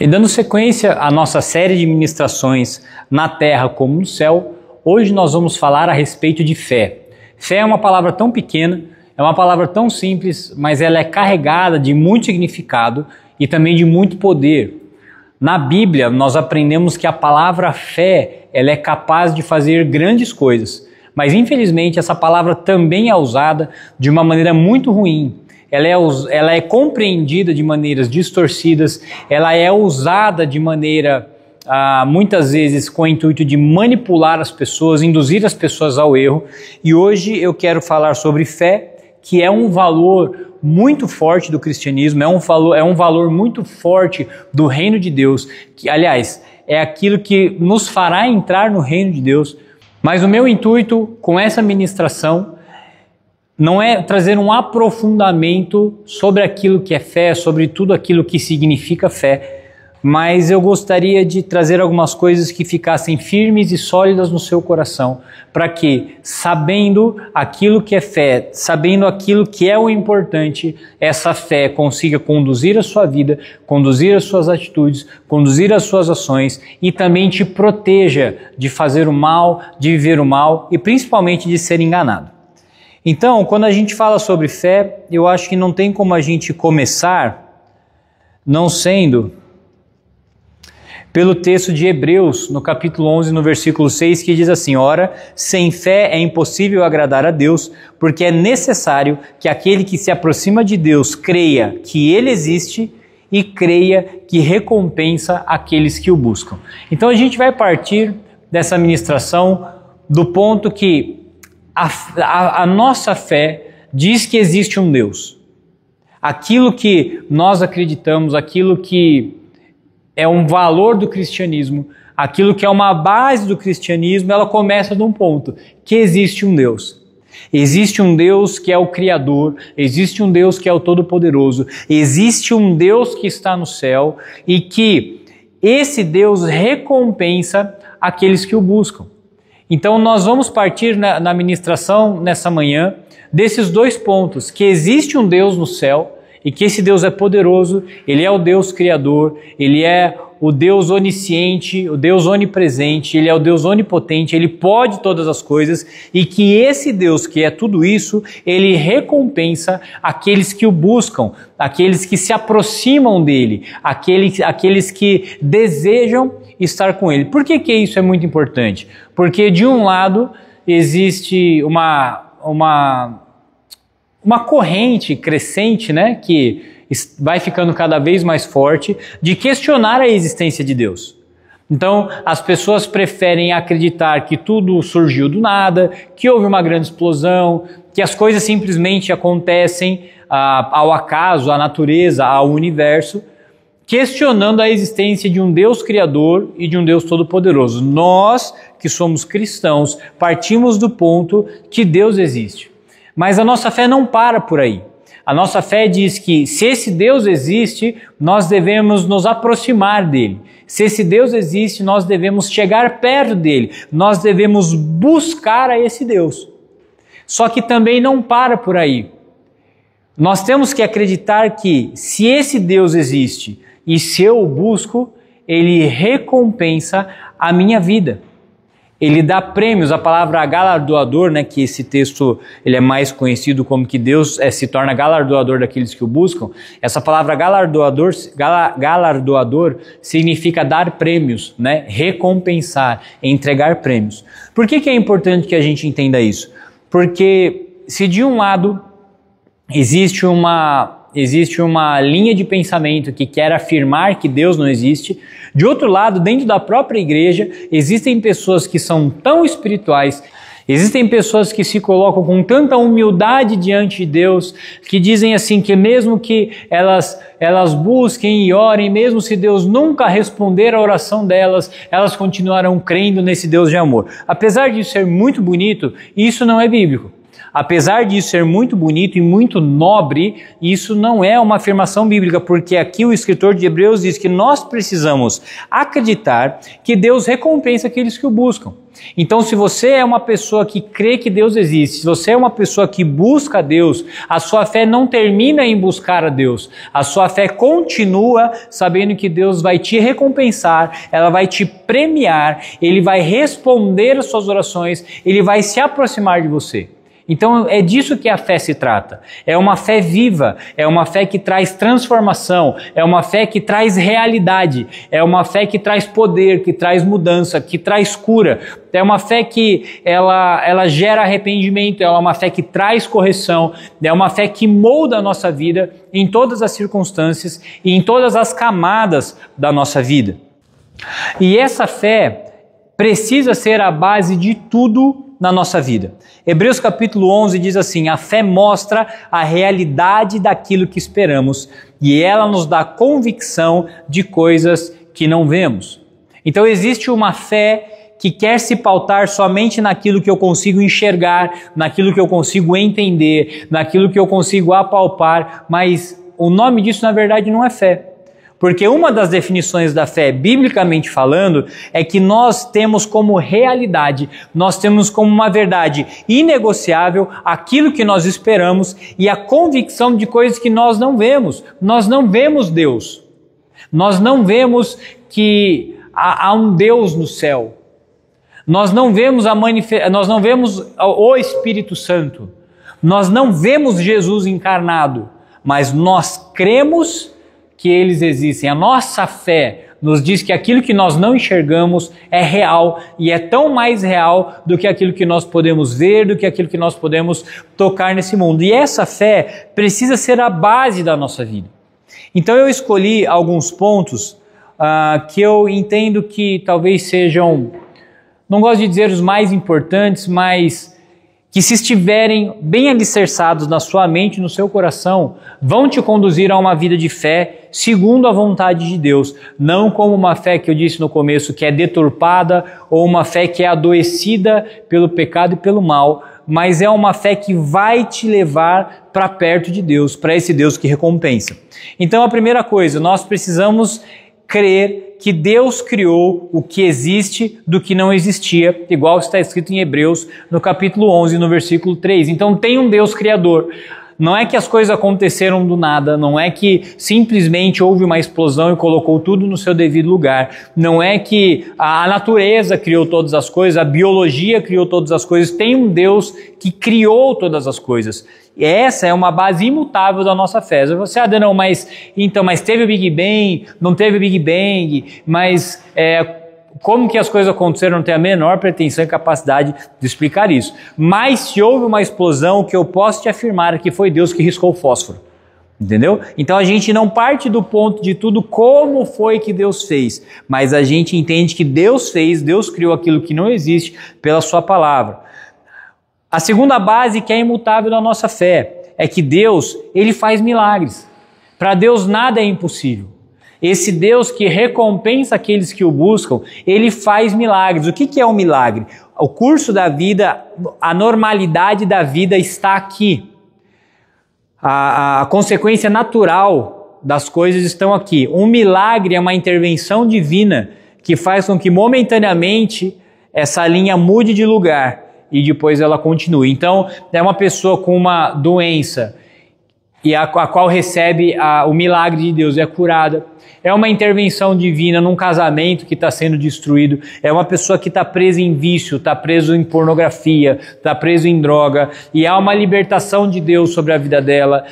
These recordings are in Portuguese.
E dando sequência à nossa série de ministrações na terra como no céu, hoje nós vamos falar a respeito de fé. Fé é uma palavra tão pequena, é uma palavra tão simples, mas ela é carregada de muito significado e também de muito poder. Na Bíblia, nós aprendemos que a palavra fé, ela é capaz de fazer grandes coisas, mas infelizmente essa palavra também é usada de uma maneira muito ruim. Ela é compreendida de maneiras distorcidas, ela é usada de maneira, muitas vezes, com o intuito de manipular as pessoas, induzir as pessoas ao erro. E hoje eu quero falar sobre fé, que é um valor muito forte do cristianismo, é um valor muito forte do reino de Deus, que, aliás, é aquilo que nos fará entrar no reino de Deus. Mas o meu intuito com essa ministração não é trazer um aprofundamento sobre aquilo que é fé, sobre tudo aquilo que significa fé, mas eu gostaria de trazer algumas coisas que ficassem firmes e sólidas no seu coração, para que, sabendo aquilo que é fé, sabendo aquilo que é o importante, essa fé consiga conduzir a sua vida, conduzir as suas atitudes, conduzir as suas ações e também te proteja de fazer o mal, de viver o mal e principalmente de ser enganado. Então, quando a gente fala sobre fé, eu acho que não tem como a gente começar não sendo pelo texto de Hebreus, no capítulo 11, no versículo 6, que diz assim: ora, sem fé é impossível agradar a Deus, porque é necessário que aquele que se aproxima de Deus creia que Ele existe e creia que recompensa aqueles que o buscam. Então a gente vai partir dessa ministração do ponto que a nossa fé diz que existe um Deus. Aquilo que nós acreditamos, aquilo que é um valor do cristianismo, aquilo que é uma base do cristianismo, ela começa de um ponto, que existe um Deus. Existe um Deus que é o Criador, existe um Deus que é o Todo-Poderoso, existe um Deus que está no céu e que esse Deus recompensa aqueles que o buscam. Então nós vamos partir na ministração nessa manhã desses dois pontos, que existe um Deus no céu e que esse Deus é poderoso, Ele é o Deus Criador, Ele é o Deus onisciente, o Deus onipresente, Ele é o Deus onipotente, Ele pode todas as coisas e que esse Deus que é tudo isso, Ele recompensa aqueles que o buscam, aqueles que se aproximam dEle, aqueles que desejam estar com Ele. Por que isso é muito importante? Porque de um lado existe uma corrente crescente, né, que vai ficando cada vez mais forte, de questionar a existência de Deus. Então, as pessoas preferem acreditar que tudo surgiu do nada, que houve uma grande explosão, que as coisas simplesmente acontecem ao acaso, à natureza, ao universo, questionando a existência de um Deus Criador e de um Deus Todo-Poderoso. Nós, que somos cristãos, partimos do ponto que Deus existe. Mas a nossa fé não para por aí. A nossa fé diz que se esse Deus existe, nós devemos nos aproximar dele. Se esse Deus existe, nós devemos chegar perto dele. Nós devemos buscar a esse Deus. Só que também não para por aí. Nós temos que acreditar que se esse Deus existe e se eu o busco, ele recompensa a minha vida. Ele dá prêmios, a palavra galardoador, né, que esse texto ele é mais conhecido como que Deus se torna galardoador daqueles que o buscam. Essa palavra galardoador significa dar prêmios, né, recompensar, entregar prêmios. Por que é importante que a gente entenda isso? Porque se de um lado existe uma linha de pensamento que quer afirmar que Deus não existe, de outro lado, dentro da própria igreja, existem pessoas que são tão espirituais, existem pessoas que se colocam com tanta humildade diante de Deus, que dizem assim que mesmo que elas busquem e orem, mesmo se Deus nunca responder a oração delas, elas continuarão crendo nesse Deus de amor. Apesar disso ser muito bonito, isso não é bíblico. Apesar disso ser muito bonito e muito nobre, isso não é uma afirmação bíblica, porque aqui o escritor de Hebreus diz que nós precisamos acreditar que Deus recompensa aqueles que o buscam. Então, se você é uma pessoa que crê que Deus existe, se você é uma pessoa que busca a Deus, a sua fé não termina em buscar a Deus. A sua fé continua sabendo que Deus vai te recompensar, ela vai te premiar, Ele vai responder às suas orações, Ele vai se aproximar de você. Então é disso que a fé se trata. É uma fé viva, é uma fé que traz transformação, é uma fé que traz realidade, é uma fé que traz poder, que traz mudança, que traz cura. É uma fé que ela gera arrependimento, é uma fé que traz correção, é uma fé que molda a nossa vida em todas as circunstâncias e em todas as camadas da nossa vida. E essa fé precisa ser a base de tudo na nossa vida. Hebreus capítulo 11 diz assim: a fé mostra a realidade daquilo que esperamos e ela nos dá convicção de coisas que não vemos. Então existe uma fé que quer se pautar somente naquilo que eu consigo enxergar, naquilo que eu consigo entender, naquilo que eu consigo apalpar, mas o nome disso na verdade não é fé. Porque uma das definições da fé, biblicamente falando, é que nós temos como realidade, nós temos como uma verdade inegociável aquilo que nós esperamos e a convicção de coisas que nós não vemos. Nós não vemos Deus. Nós não vemos que há um Deus no céu. Nós não vemos o Espírito Santo. Nós não vemos Jesus encarnado, mas nós cremos que eles existem. A nossa fé nos diz que aquilo que nós não enxergamos é real e é tão mais real do que aquilo que nós podemos ver, do que aquilo que nós podemos tocar nesse mundo. E essa fé precisa ser a base da nossa vida. Então eu escolhi alguns pontos que eu entendo que talvez sejam, não gosto de dizer os mais importantes, mas que se estiverem bem alicerçados na sua mente e no seu coração, vão te conduzir a uma vida de fé segundo a vontade de Deus. Não como uma fé que eu disse no começo, que é deturpada, ou uma fé que é adoecida pelo pecado e pelo mal, mas é uma fé que vai te levar para perto de Deus, para esse Deus que recompensa. Então a primeira coisa, nós precisamos crer que Deus criou o que existe do que não existia, igual está escrito em Hebreus, no capítulo 11, no versículo 3. Então tem um Deus criador. Não é que as coisas aconteceram do nada, não é que simplesmente houve uma explosão e colocou tudo no seu devido lugar. Não é que a natureza criou todas as coisas, a biologia criou todas as coisas. Tem um Deus que criou todas as coisas. E essa é uma base imutável da nossa fé. Você, Adão, mas teve o Big Bang, não teve o Big Bang, mas como que as coisas aconteceram, não tenho a menor pretensão e capacidade de explicar isso. Mas se houve uma explosão, o que eu posso te afirmar é que foi Deus que riscou o fósforo. Entendeu? Então a gente não parte do ponto de tudo como foi que Deus fez, mas a gente entende que Deus fez, Deus criou aquilo que não existe pela sua palavra. A segunda base que é imutável da nossa fé é que Deus, Ele faz milagres. Para Deus nada é impossível. Esse Deus que recompensa aqueles que o buscam, Ele faz milagres. O que é um milagre? O curso da vida, a normalidade da vida está aqui. A consequência natural das coisas estão aqui. Um milagre é uma intervenção divina que faz com que momentaneamente essa linha mude de lugar e depois ela continue. Então, é uma pessoa com uma doença e a qual recebe o milagre de Deus, é curada. É uma intervenção divina num casamento que está sendo destruído. É uma pessoa que está presa em vício, está preso em pornografia, está preso em droga. E há uma libertação de Deus sobre a vida dela.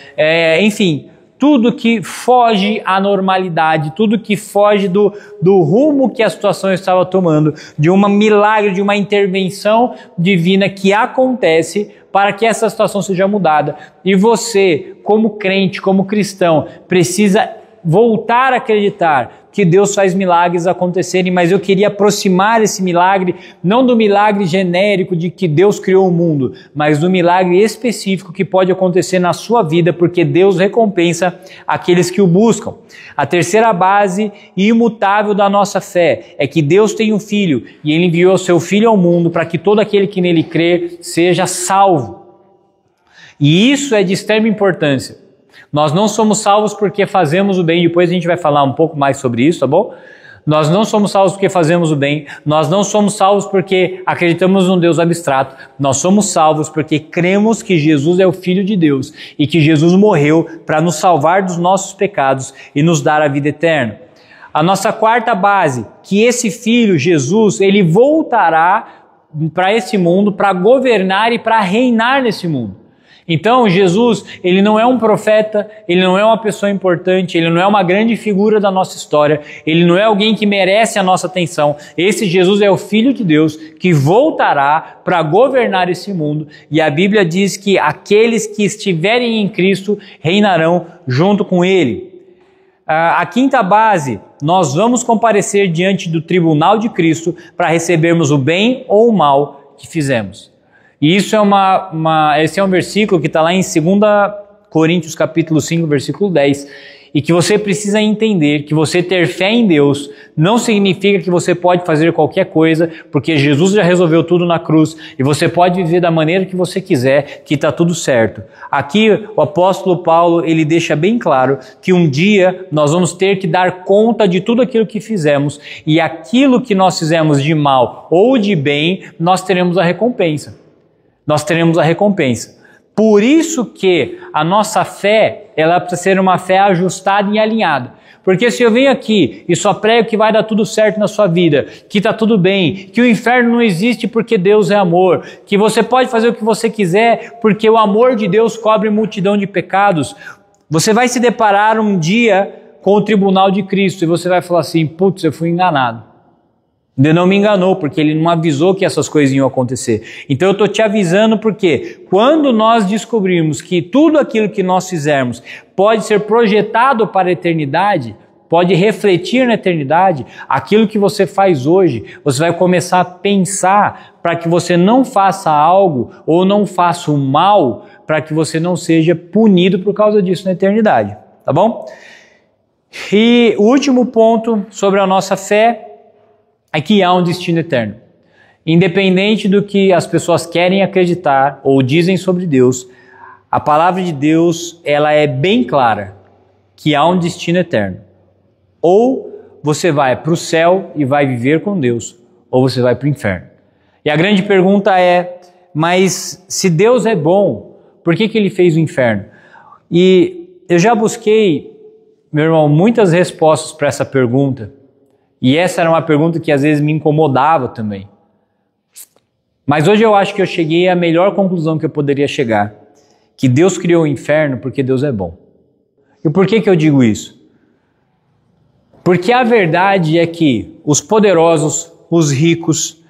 Enfim, tudo que foge à normalidade, tudo que foge do rumo que a situação estava tomando, de um milagre, de uma intervenção divina que acontece para que essa situação seja mudada. E você, como crente, como cristão, precisa voltar a acreditar que Deus faz milagres acontecerem, mas eu queria aproximar esse milagre, não do milagre genérico de que Deus criou o mundo, mas do milagre específico que pode acontecer na sua vida, porque Deus recompensa aqueles que o buscam. A terceira base imutável da nossa fé é que Deus tem um Filho e Ele enviou o seu Filho ao mundo para que todo aquele que nele crê seja salvo. E isso é de extrema importância. Nós não somos salvos porque fazemos o bem, depois a gente vai falar um pouco mais sobre isso, tá bom? Nós não somos salvos porque fazemos o bem, nós não somos salvos porque acreditamos num Deus abstrato, nós somos salvos porque cremos que Jesus é o Filho de Deus e que Jesus morreu para nos salvar dos nossos pecados e nos dar a vida eterna. A nossa quarta base, que esse Filho, Jesus, ele voltará para esse mundo para governar e para reinar nesse mundo. Então, Jesus, ele não é um profeta, ele não é uma pessoa importante, ele não é uma grande figura da nossa história, ele não é alguém que merece a nossa atenção. Esse Jesus é o Filho de Deus que voltará para governar esse mundo. E a Bíblia diz que aqueles que estiverem em Cristo reinarão junto com ele. A quinta base, nós vamos comparecer diante do tribunal de Cristo para recebermos o bem ou o mal que fizemos. E isso esse é um versículo que está lá em 2 Coríntios capítulo 5, versículo 10, e que você precisa entender que você ter fé em Deus não significa que você pode fazer qualquer coisa, porque Jesus já resolveu tudo na cruz, e você pode viver da maneira que você quiser, que está tudo certo. Aqui o apóstolo Paulo, ele deixa bem claro que um dia nós vamos ter que dar conta de tudo aquilo que fizemos, e aquilo que nós fizemos de mal ou de bem, nós teremos a recompensa. Nós teremos a recompensa. Por isso que a nossa fé, ela precisa ser uma fé ajustada e alinhada. Porque se eu venho aqui e só prego que vai dar tudo certo na sua vida, que está tudo bem, que o inferno não existe porque Deus é amor, que você pode fazer o que você quiser porque o amor de Deus cobre multidão de pecados, você vai se deparar um dia com o tribunal de Cristo e você vai falar assim, putz, eu fui enganado. Deus não me enganou, porque Ele não avisou que essas coisas iam acontecer. Então eu estou te avisando porque quando nós descobrirmos que tudo aquilo que nós fizermos pode ser projetado para a eternidade, pode refletir na eternidade, aquilo que você faz hoje, você vai começar a pensar para que você não faça algo ou não faça o mal, para que você não seja punido por causa disso na eternidade, tá bom? E o último ponto sobre a nossa fé é que há um destino eterno. Independente do que as pessoas querem acreditar ou dizem sobre Deus, a palavra de Deus, ela é bem clara, que há um destino eterno. Ou você vai para o céu e vai viver com Deus, ou você vai para o inferno. E a grande pergunta é, mas se Deus é bom, por que Ele fez o inferno? E eu já busquei, meu irmão, muitas respostas para essa pergunta, e essa era uma pergunta que às vezes me incomodava também. Mas hoje eu acho que eu cheguei à melhor conclusão que eu poderia chegar. Que Deus criou o inferno porque Deus é bom. E por que eu digo isso? Porque a verdade é que os poderosos, os ricos,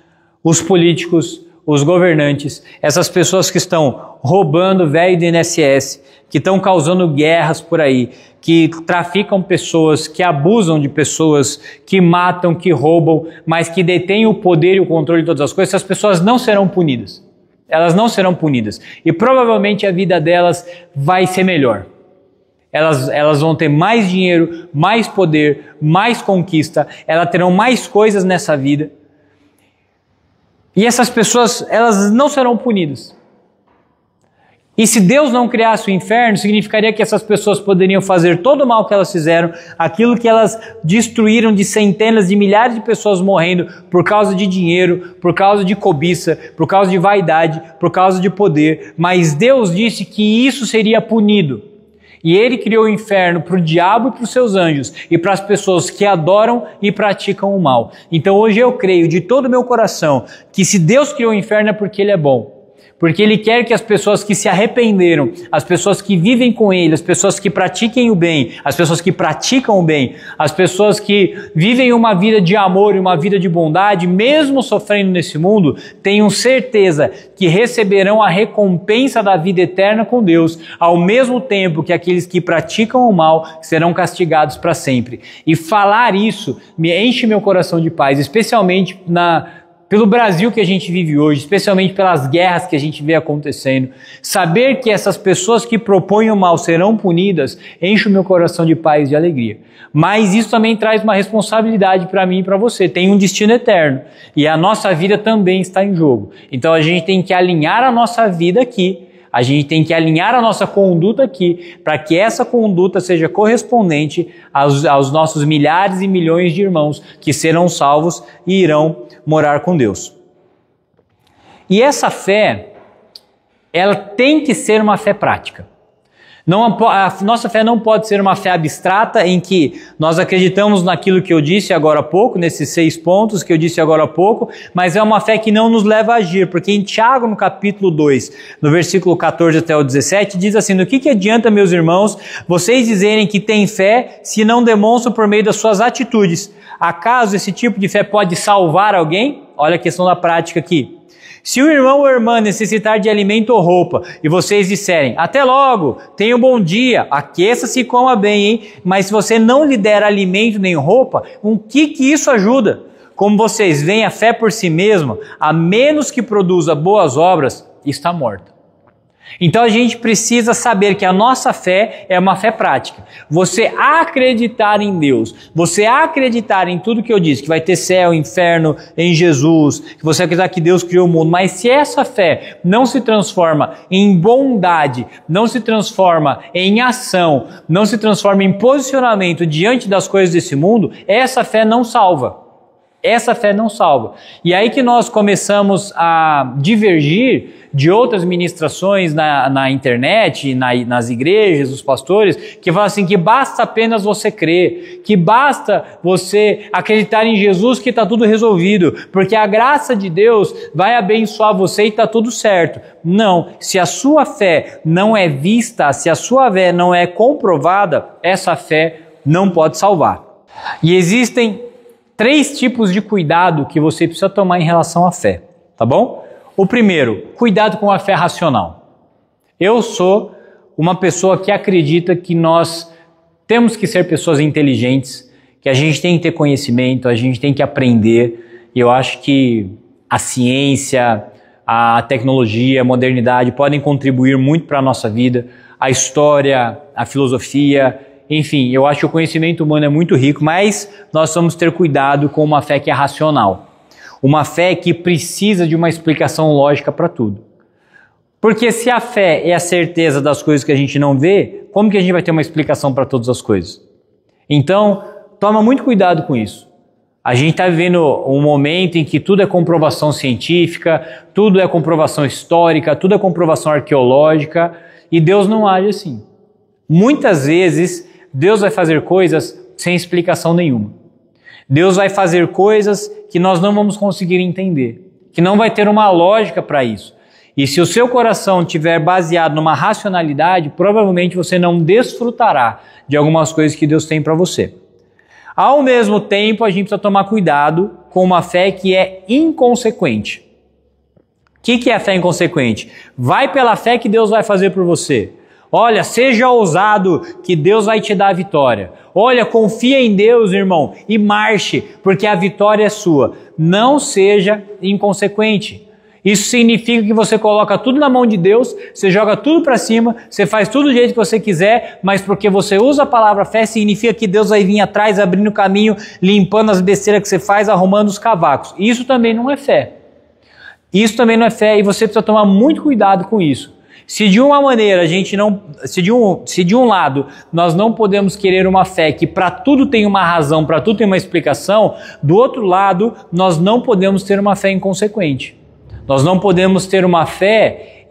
os políticos, os governantes, essas pessoas que estão roubando velho do INSS, que estão causando guerras por aí, que traficam pessoas, que abusam de pessoas, que matam, que roubam, mas que detêm o poder e o controle de todas as coisas, essas pessoas não serão punidas. Elas não serão punidas. E provavelmente a vida delas vai ser melhor. Elas vão ter mais dinheiro, mais poder, mais conquista, elas terão mais coisas nessa vida. E essas pessoas, elas não serão punidas. E se Deus não criasse o inferno, significaria que essas pessoas poderiam fazer todo o mal que elas fizeram, aquilo que elas destruíram de centenas de milhares de pessoas morrendo por causa de dinheiro, por causa de cobiça, por causa de vaidade, por causa de poder. Mas Deus disse que isso seria punido. E Ele criou o inferno para o diabo e para os seus anjos e para as pessoas que adoram e praticam o mal. Então hoje eu creio de todo o meu coração que se Deus criou o inferno é porque Ele é bom. Porque Ele quer que as pessoas que se arrependeram, as pessoas que vivem com Ele, as pessoas que pratiquem o bem, as pessoas que praticam o bem, as pessoas que vivem uma vida de amor e uma vida de bondade, mesmo sofrendo nesse mundo, tenham certeza que receberão a recompensa da vida eterna com Deus, ao mesmo tempo que aqueles que praticam o mal serão castigados para sempre. E falar isso me enche meu coração de paz, especialmente pelo Brasil que a gente vive hoje, especialmente pelas guerras que a gente vê acontecendo. Saber que essas pessoas que propõem o mal serão punidas, enche o meu coração de paz e de alegria. Mas isso também traz uma responsabilidade para mim e para você. Tem um destino eterno. E a nossa vida também está em jogo. Então a gente tem que alinhar a nossa vida aqui A gente tem que alinhar a nossa conduta aqui, para que essa conduta seja correspondente aos nossos milhares e milhões de irmãos que serão salvos e irão morar com Deus. E essa fé, ela tem que ser uma fé prática. A nossa fé não pode ser uma fé abstrata em que nós acreditamos naquilo que eu disse agora há pouco, nesses 6 pontos que eu disse agora há pouco, mas é uma fé que não nos leva a agir, porque em Tiago, no capítulo 2, no versículo 14 até o 17, diz assim: no que adianta, meus irmãos, vocês dizerem que têm fé se não demonstram por meio das suas atitudes? Acaso esse tipo de fé pode salvar alguém? Olha a questão da prática aqui. Se o irmão ou irmã necessitar de alimento ou roupa, e vocês disserem, até logo, tenha um bom dia, aqueça-se e coma bem, hein? Mas se você não lhe der alimento nem roupa, o que isso ajuda? Como vocês veem, a fé por si mesma, a menos que produza boas obras, está morta. Então a gente precisa saber que a nossa fé é uma fé prática. Você acreditar em Deus, você acreditar em tudo que eu disse, que vai ter céu, inferno, em Jesus, que você acreditar que Deus criou o mundo, mas se essa fé não se transforma em bondade, não se transforma em ação, não se transforma em posicionamento diante das coisas desse mundo, essa fé não salva. Essa fé não salva. E aí que nós começamos a divergir de outras ministrações na internet, nas igrejas, os pastores, que falam assim, que basta apenas você crer, que basta você acreditar em Jesus que está tudo resolvido, porque a graça de Deus vai abençoar você e está tudo certo. Não, se a sua fé não é vista, se a sua fé não é comprovada, essa fé não pode salvar. E existem 3 tipos de cuidado que você precisa tomar em relação à fé, tá bom? O primeiro, cuidado com a fé racional. Eu sou uma pessoa que acredita que nós temos que ser pessoas inteligentes, que a gente tem que ter conhecimento, a gente tem que aprender. E eu acho que a ciência, a tecnologia, a modernidade podem contribuir muito para a nossa vida, a história, a filosofia. Enfim, eu acho que o conhecimento humano é muito rico, mas nós vamos ter cuidado com uma fé que é racional. Uma fé que precisa de uma explicação lógica para tudo. Porque se a fé é a certeza das coisas que a gente não vê, como que a gente vai ter uma explicação para todas as coisas? Então, toma muito cuidado com isso. A gente está vivendo um momento em que tudo é comprovação científica, tudo é comprovação histórica, tudo é comprovação arqueológica, e Deus não age assim. Muitas vezes, Deus vai fazer coisas sem explicação nenhuma. Deus vai fazer coisas que nós não vamos conseguir entender, que não vai ter uma lógica para isso. E se o seu coração estiver baseado numa racionalidade, provavelmente você não desfrutará de algumas coisas que Deus tem para você. Ao mesmo tempo, a gente precisa tomar cuidado com uma fé que é inconsequente. O que é a fé inconsequente? Vai pela fé que Deus vai fazer por você. Olha, seja ousado que Deus vai te dar a vitória. Olha, confia em Deus, irmão, e marche, porque a vitória é sua. Não seja inconsequente. Isso significa que você coloca tudo na mão de Deus, você joga tudo para cima, você faz tudo do jeito que você quiser, mas porque você usa a palavra fé, significa que Deus vai vir atrás, abrindo o caminho, limpando as besteiras que você faz, arrumando os cavacos. Isso também não é fé. Isso também não é fé e você precisa tomar muito cuidado com isso. Se de uma maneira a gente não, se de um lado nós não podemos querer uma fé que para tudo tem uma razão, para tudo tem uma explicação, do outro lado nós não podemos ter uma fé inconsequente. Nós não podemos ter uma fé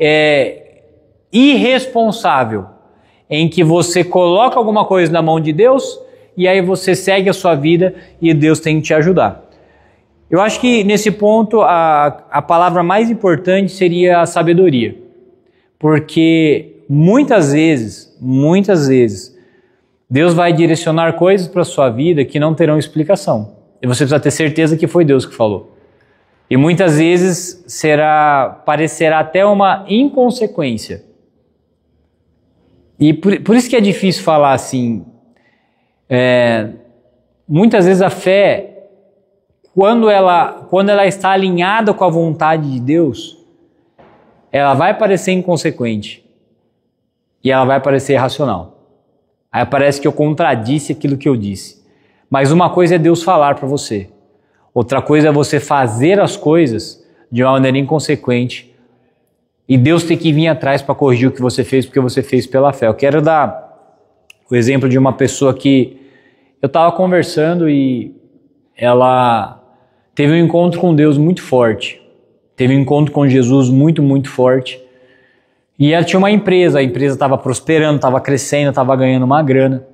irresponsável, em que você coloca alguma coisa na mão de Deus e aí você segue a sua vida e Deus tem que te ajudar. Eu acho que nesse ponto a palavra mais importante seria a sabedoria. Porque muitas vezes, Deus vai direcionar coisas para a sua vida que não terão explicação. E você precisa ter certeza que foi Deus que falou. E muitas vezes parecerá até uma inconsequência. E por isso que é difícil falar assim. Muitas vezes a fé, quando ela está alinhada com a vontade de Deus, ela vai parecer inconsequente e ela vai parecer irracional. Aí parece que eu contradisse aquilo que eu disse. Mas uma coisa é Deus falar para você. Outra coisa é você fazer as coisas de uma maneira inconsequente e Deus ter que vir atrás para corrigir o que você fez, porque você fez pela fé. Eu quero dar o exemplo de uma pessoa que eu estava conversando e ela teve um encontro com Deus muito forte, teve um encontro com Jesus muito, muito forte, e ela tinha uma empresa, a empresa estava prosperando, estava crescendo, estava ganhando uma grana,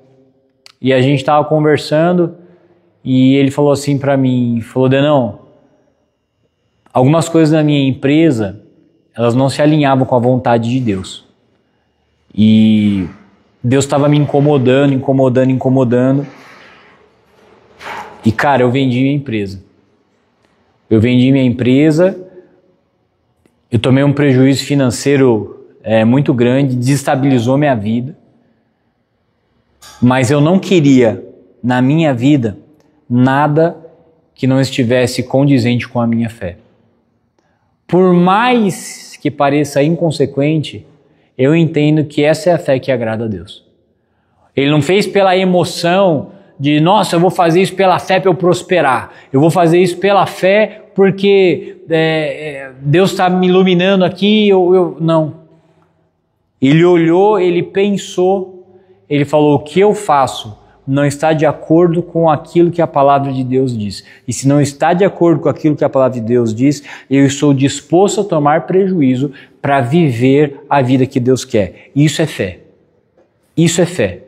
e a gente estava conversando, e ele falou assim para mim, falou: Denão, algumas coisas na minha empresa, elas não se alinhavam com a vontade de Deus. E Deus estava me incomodando. E cara, eu vendi minha empresa. Eu tomei um prejuízo financeiro muito grande, desestabilizou minha vida. Mas eu não queria, na minha vida, nada que não estivesse condizente com a minha fé. Por mais que pareça inconsequente, eu entendo que essa é a fé que agrada a Deus. Ele não fez pela emoção de, nossa, eu vou fazer isso pela fé para eu prosperar. Eu vou fazer isso pela fé porque Deus está me iluminando aqui. Não. Ele olhou, ele pensou, ele falou: o que eu faço não está de acordo com aquilo que a palavra de Deus diz. E se não está de acordo com aquilo que a palavra de Deus diz, eu estou disposto a tomar prejuízo para viver a vida que Deus quer. Isso é fé. Isso é fé.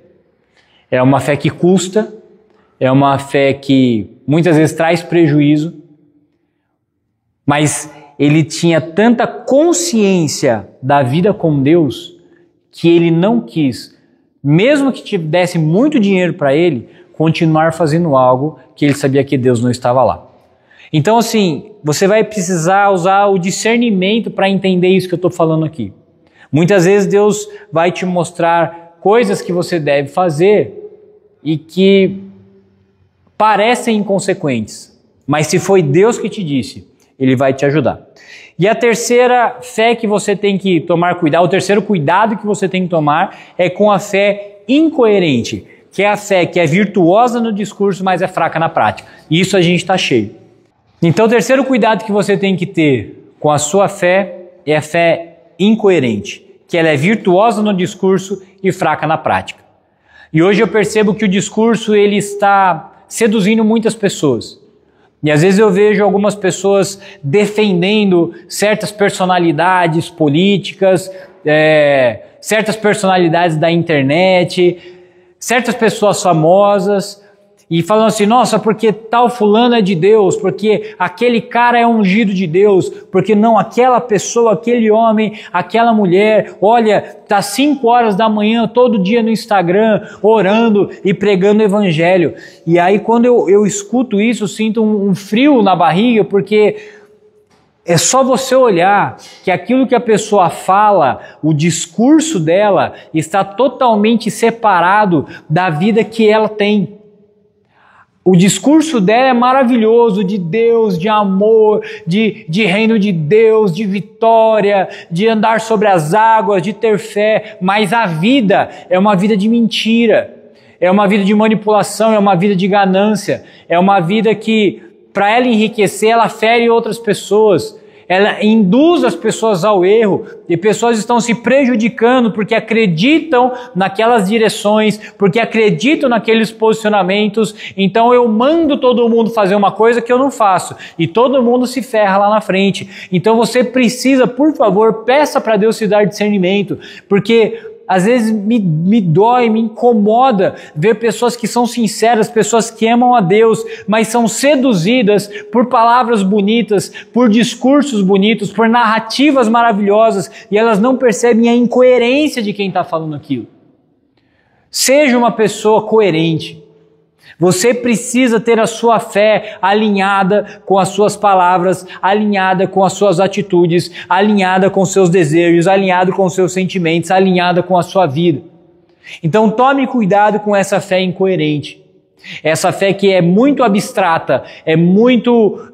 É uma fé que custa, é uma fé que muitas vezes traz prejuízo, mas ele tinha tanta consciência da vida com Deus que ele não quis, mesmo que desse muito dinheiro para ele, continuar fazendo algo que ele sabia que Deus não estava lá. Então assim, você vai precisar usar o discernimento para entender isso que eu estou falando aqui. Muitas vezes Deus vai te mostrar coisas que você deve fazer e que parecem inconsequentes, mas se foi Deus que te disse, Ele vai te ajudar. E a terceira fé que você tem que tomar cuidado, o terceiro cuidado que você tem que tomar é com a fé incoerente, que é a fé que é virtuosa no discurso, mas é fraca na prática. E isso a gente está cheio. Então o terceiro cuidado que você tem que ter com a sua fé é a fé incoerente, que ela é virtuosa no discurso e fraca na prática. E hoje eu percebo que o discurso ele está seduzindo muitas pessoas. E às vezes eu vejo algumas pessoas defendendo certas personalidades políticas, certas personalidades da internet, certas pessoas famosas, e falando assim: nossa, porque tal fulano é de Deus, porque aquele cara é ungido de Deus, porque não aquela pessoa, aquele homem, aquela mulher, olha, tá 5 horas da manhã todo dia no Instagram, orando e pregando o evangelho. E aí quando eu escuto isso, eu sinto um frio na barriga, porque é só você olhar que aquilo que a pessoa fala, o discurso dela está totalmente separado da vida que ela tem. O discurso dela é maravilhoso, de Deus, de amor, de reino de Deus, de vitória, de andar sobre as águas, de ter fé, mas a vida é uma vida de mentira, é uma vida de manipulação, é uma vida de ganância, é uma vida que, para ela enriquecer, ela fere outras pessoas. Ela induz as pessoas ao erro e pessoas estão se prejudicando porque acreditam naquelas direções, porque acreditam naqueles posicionamentos. Então eu mando todo mundo fazer uma coisa que eu não faço e todo mundo se ferra lá na frente. Então você precisa, por favor, peça para Deus te dar discernimento, porque às vezes me dói, me incomoda ver pessoas que são sinceras, pessoas que amam a Deus, mas são seduzidas por palavras bonitas, por discursos bonitos, por narrativas maravilhosas, e elas não percebem a incoerência de quem está falando aquilo. Seja uma pessoa coerente. Você precisa ter a sua fé alinhada com as suas palavras, alinhada com as suas atitudes, alinhada com os seus desejos, alinhada com os seus sentimentos, alinhada com a sua vida. Então tome cuidado com essa fé incoerente. Essa fé que é muito abstrata, é muito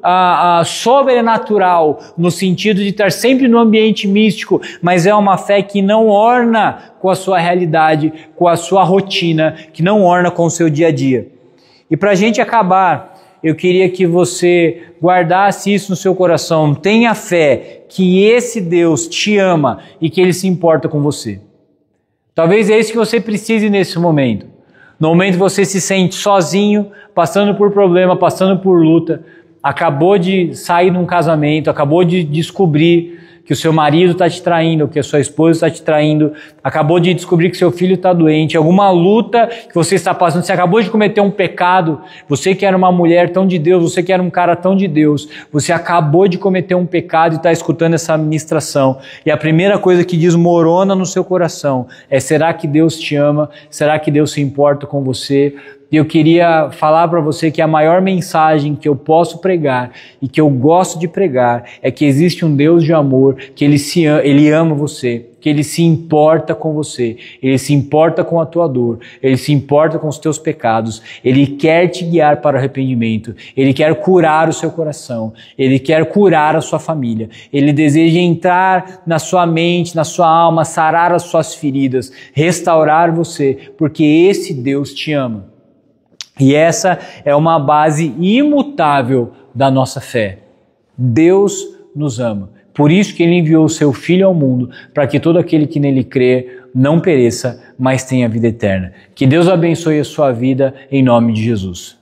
sobrenatural, no sentido de estar sempre no ambiente místico, mas é uma fé que não orna com a sua realidade, com a sua rotina, que não orna com o seu dia a dia. E para a gente acabar, eu queria que você guardasse isso no seu coração. Tenha fé que esse Deus te ama e que Ele se importa com você. Talvez é isso que você precise nesse momento. No momento que você se sente sozinho, passando por problema, passando por luta, acabou de sair de um casamento, acabou de descobrir que o seu marido está te traindo, que a sua esposa está te traindo, acabou de descobrir que seu filho está doente, alguma luta que você está passando, você acabou de cometer um pecado, você que era uma mulher tão de Deus, você que era um cara tão de Deus, você acabou de cometer um pecado e está escutando essa ministração, e a primeira coisa que desmorona no seu coração é: será que Deus te ama? Será que Deus se importa com você? E eu queria falar para você que a maior mensagem que eu posso pregar e que eu gosto de pregar é que existe um Deus de amor, que Ele ama você, que Ele se importa com você, Ele se importa com a tua dor, Ele se importa com os teus pecados, Ele quer te guiar para o arrependimento, Ele quer curar o seu coração, Ele quer curar a sua família, Ele deseja entrar na sua mente, na sua alma, sarar as suas feridas, restaurar você, porque esse Deus te ama. E essa é uma base imutável da nossa fé. Deus nos ama. Por isso que Ele enviou o seu Filho ao mundo, para que todo aquele que nele crê não pereça, mas tenha vida eterna. Que Deus abençoe a sua vida em nome de Jesus.